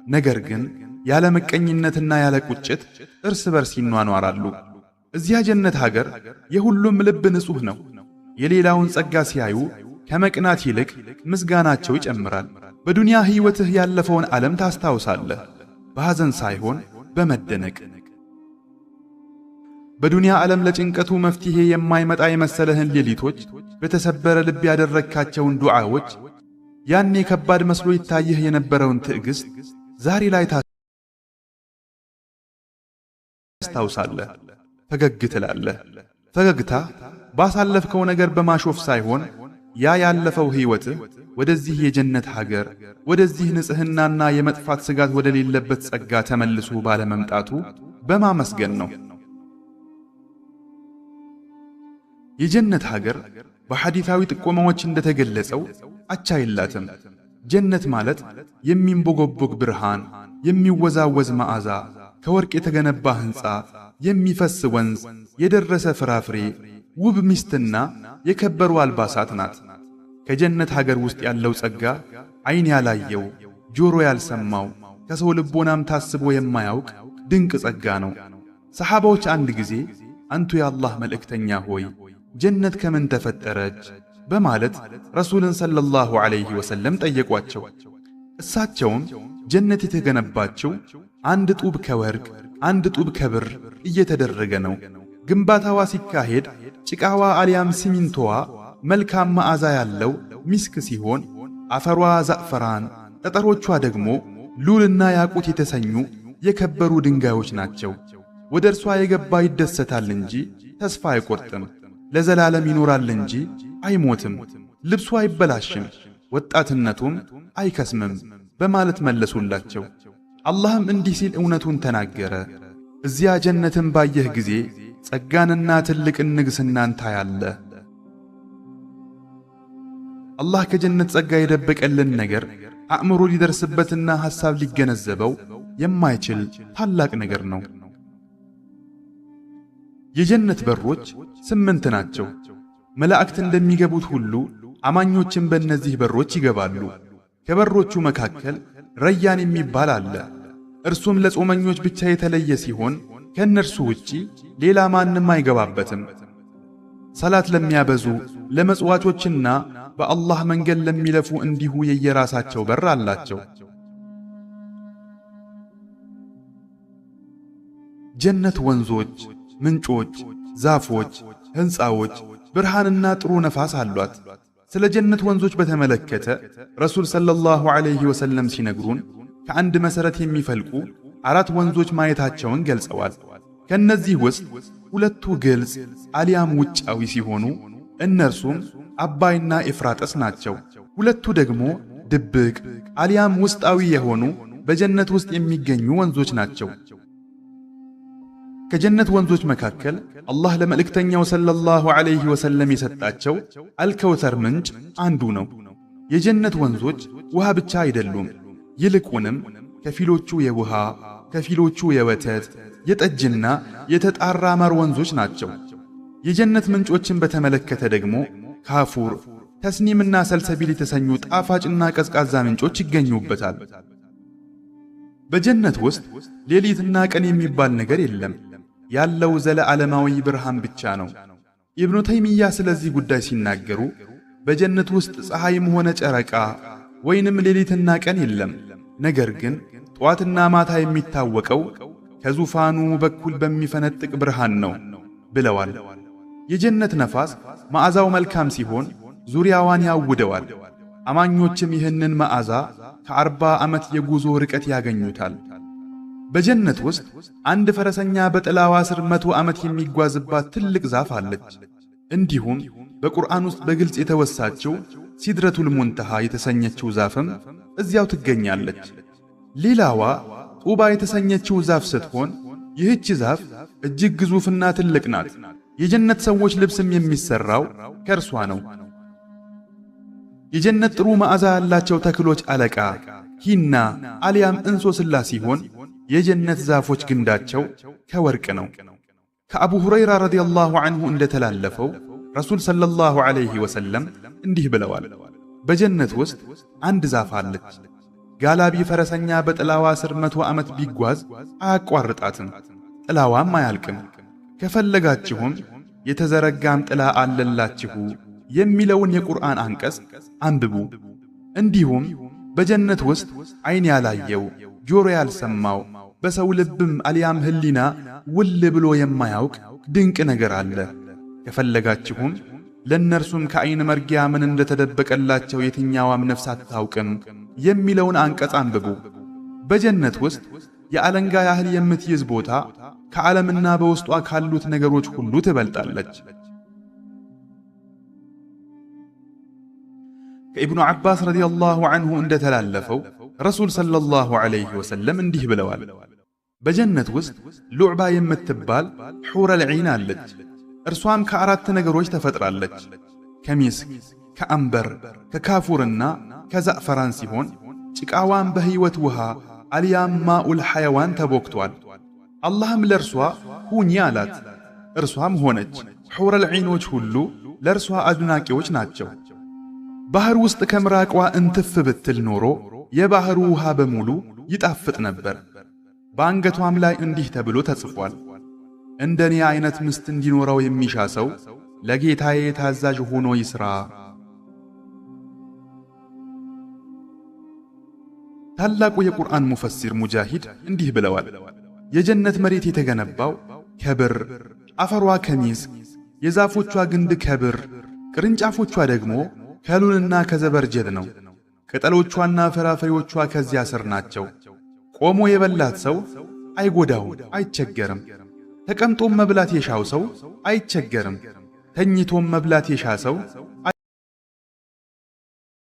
ነገር ግን ያለ መቀኝነትና ያለ ቁጭት እርስ በርስ ይኗኗራሉ። እዚያ ጀነት ሀገር የሁሉም ልብ ንጹሕ ነው። የሌላውን ጸጋ ሲያዩ ከመቅናት ይልቅ ምስጋናቸው ይጨምራል። በዱንያ ሕይወትህ ያለፈውን ዓለም ታስታውሳለህ፣ በሐዘን ሳይሆን በመደነቅ። በዱንያ ዓለም ለጭንቀቱ መፍትሄ የማይመጣ የመሰለህን ሌሊቶች በተሰበረ ልብ ያደረግካቸውን ዱዓዎች፣ ያኔ ከባድ መስሎ ይታይህ የነበረውን ትዕግሥት ዛሬ ላይ ታስታውሳለህ። ፈገግ ትላለህ። ፈገግታ ባሳለፍከው ነገር በማሾፍ ሳይሆን ያ ያለፈው ሕይወትህ ወደዚህ የጀነት ሀገር፣ ወደዚህ ንጽሕናና የመጥፋት ስጋት ወደሌለበት ጸጋ ተመልሶ ባለመምጣቱ በማመስገን ነው። የጀነት ሀገር በሐዲታዊ ጥቆማዎች እንደተገለጸው አቻ የላትም። ጀነት ማለት የሚንቦገቦግ ብርሃን፣ የሚወዛወዝ መዓዛ፣ ከወርቅ የተገነባ ሕንፃ፣ የሚፈስ ወንዝ፣ የደረሰ ፍራፍሬ፣ ውብ ሚስትና የከበሩ አልባሳት ናት። ከጀነት ሀገር ውስጥ ያለው ጸጋ ዓይን ያላየው ጆሮ ያልሰማው ከሰው ልቦናም ታስቦ የማያውቅ ድንቅ ጸጋ ነው። ሰሓባዎች አንድ ጊዜ አንቱ የአላህ መልእክተኛ ሆይ ጀነት ከምን ተፈጠረች በማለት ረሱልን ሰለላሁ ዐለይሂ ወሰለም ጠየቋቸው። እሳቸውም ጀነት የተገነባችው አንድ ጡብ ከወርቅ አንድ ጡብ ከብር እየተደረገ ነው። ግንባታዋ ሲካሄድ ጭቃዋ አልያም ሲሚንቶዋ መልካም መዓዛ ያለው ሚስክ ሲሆን አፈሯ ዛዕፈራን፣ ጠጠሮቿ ደግሞ ሉልና ያቁት የተሰኙ የከበሩ ድንጋዮች ናቸው። ወደ እርሷ የገባ ይደሰታል እንጂ ተስፋ አይቆርጥም፣ ለዘላለም ይኖራል እንጂ አይሞትም፣ ልብሱ አይበላሽም፣ ወጣትነቱም አይከስምም በማለት መለሱላቸው። አላህም እንዲህ ሲል እውነቱን ተናገረ። እዚያ ጀነትን ባየህ ጊዜ ጸጋንና ትልቅን ንግሥናን ታያለህ። አላህ ከጀነት ጸጋ የደበቀልን ነገር አእምሮ ሊደርስበትና ሐሳብ ሊገነዘበው የማይችል ታላቅ ነገር ነው። የጀነት በሮች 8 ናቸው። መላእክት እንደሚገቡት ሁሉ አማኞችም በእነዚህ በሮች ይገባሉ። ከበሮቹ መካከል ረያን የሚባል አለ። እርሱም ለጾመኞች ብቻ የተለየ ሲሆን ከእነርሱ ውጪ ሌላ ማንም አይገባበትም። ሰላት ለሚያበዙ ለመጽዋቾችና በአላህ መንገድ ለሚለፉ እንዲሁ የየራሳቸው በር አላቸው። ጀነት ወንዞች፣ ምንጮች፣ ዛፎች፣ ሕንፃዎች፣ ብርሃንና ጥሩ ነፋስ አሏት። ስለ ጀነት ወንዞች በተመለከተ ረሱል ሰለላሁ ዐለይሂ ወሰለም ሲነግሩን ከአንድ መሠረት የሚፈልቁ 4 ወንዞች ማየታቸውን ገልጸዋል። ከእነዚህ ውስጥ 2ቱ ግልጽ አልያም ውጫዊ ሲሆኑ እነርሱም አባይና ኤፍራጥስ ናቸው። 2ቱ ደግሞ ድብቅ አልያም ውስጣዊ የሆኑ በጀነት ውስጥ የሚገኙ ወንዞች ናቸው። ከጀነት ወንዞች መካከል አላህ ለመልእክተኛው ሰለላሁ ዐለይሂ ወሰለም የሰጣቸው አልከውተር ምንጭ አንዱ ነው። የጀነት ወንዞች ውሃ ብቻ አይደሉም። ይልቁንም ከፊሎቹ የውሃ ከፊሎቹ የወተት የጠጅና የተጣራ ማር ወንዞች ናቸው። የጀነት ምንጮችን በተመለከተ ደግሞ ካፉር፣ ተስኒምና ሰልሰቢል የተሰኙ ጣፋጭና ቀዝቃዛ ምንጮች ይገኙበታል። በጀነት ውስጥ ሌሊትና ቀን የሚባል ነገር የለም። ያለው ዘለዓለማዊ ብርሃን ብቻ ነው። ኢብኑ ተይሚያ ስለዚህ ጉዳይ ሲናገሩ በጀነት ውስጥ ፀሐይም ሆነ ጨረቃ ወይንም ሌሊትና ቀን የለም። ነገር ግን ጠዋትና ማታ የሚታወቀው ከዙፋኑ በኩል በሚፈነጥቅ ብርሃን ነው ብለዋል። የጀነት ነፋስ መዓዛው መልካም ሲሆን ዙሪያዋን ያውደዋል። አማኞችም ይህንን መዓዛ ከ40 ዓመት የጉዞ ርቀት ያገኙታል። በጀነት ውስጥ አንድ ፈረሰኛ በጥላዋ ስር 100 ዓመት የሚጓዝባት ትልቅ ዛፍ አለች። እንዲሁም በቁርአን ውስጥ በግልጽ የተወሳችው ሲድረቱል ሙንተሃ የተሰኘችው ዛፍም እዚያው ትገኛለች። ሌላዋ ጡባ የተሰኘችው ዛፍ ስትሆን ይህች ዛፍ እጅግ ግዙፍና ትልቅ ናት። የጀነት ሰዎች ልብስም የሚሰራው ከእርሷ ነው። የጀነት ጥሩ መዓዛ ያላቸው ተክሎች አለቃ ሂና አልያም እንሶስላ ሲሆን የጀነት ዛፎች ግንዳቸው ከወርቅ ነው። ከአቡ ሁረይራ ረዲየላሁ ዐንሁ እንደተላለፈው ረሱል ሰለላሁ ዐለይሂ ወሰለም እንዲህ ብለዋል፣ በጀነት ውስጥ አንድ ዛፍ አለች። ጋላቢ ፈረሰኛ በጥላዋ ስር 100 ዓመት ቢጓዝ አያቋርጣትም፣ ጥላዋም አያልቅም። ከፈለጋችሁም የተዘረጋም ጥላ አለላችሁ የሚለውን የቁርአን አንቀጽ አንብቡ። እንዲሁም በጀነት ውስጥ ዓይን ያላየው ጆሮ ያልሰማው በሰው ልብም አልያም ህሊና ውል ብሎ የማያውቅ ድንቅ ነገር አለ። ከፈለጋችሁም ለእነርሱም ከዓይን መርጊያ ምን እንደተደበቀላቸው የትኛዋም ነፍስ አታውቅም የሚለውን አንቀጽ አንብቡ። በጀነት ውስጥ የአለንጋ ያህል የምትይዝ ቦታ ከዓለምና በውስጧ ካሉት ነገሮች ሁሉ ትበልጣለች። ከኢብኑ ዓባስ ረዲየላሁ ዐንሁ እንደተላለፈው ረሱል ሰለላሁ ዐለይሂ ወሰለም እንዲህ ብለዋል። በጀነት ውስጥ ሉዕባ የምትባል ሑረል ዒን አለች። እርሷም ከ4 ነገሮች ተፈጥራለች፣ ከሚስክ፣ ከአንበር፣ ከካፉርና ከዛዕፈራን ሲሆን ጭቃዋን በሕይወት ውሃ አልያም ማኡል ሐይዋን ተቦክቷል። አላህም ለእርሷ ሁኚ አላት፣ እርሷም ሆነች። ሑረል ዒኖች ሁሉ ለእርሷ አድናቂዎች ናቸው። ባህር ውስጥ ከምራቋ እንትፍ ብትል ኖሮ የባህሩ ውሃ በሙሉ ይጣፍጥ ነበር። በአንገቷም ላይ እንዲህ ተብሎ ተጽፏል፣ እንደኔ አይነት ሚስት እንዲኖረው የሚሻ ሰው ለጌታዬ ታዛዥ ሆኖ ይስራ። ታላቁ የቁርአን ሙፈሲር ሙጃሂድ እንዲህ ብለዋል፣ የጀነት መሬት የተገነባው ከብር፣ አፈሯ ከሚስክ፣ የዛፎቿ ግንድ ከብር፣ ቅርንጫፎቿ ደግሞ ከሉልና ከዘበርጀድ ነው። ቅጠሎቿና ፍራፍሬዎቿ ከዚያ ስር ናቸው። ቆሞ የበላት ሰው አይጎዳውም፣ አይቸገርም። ተቀምጦም መብላት የሻው ሰው አይቸገርም። ተኝቶም መብላት የሻ ሰው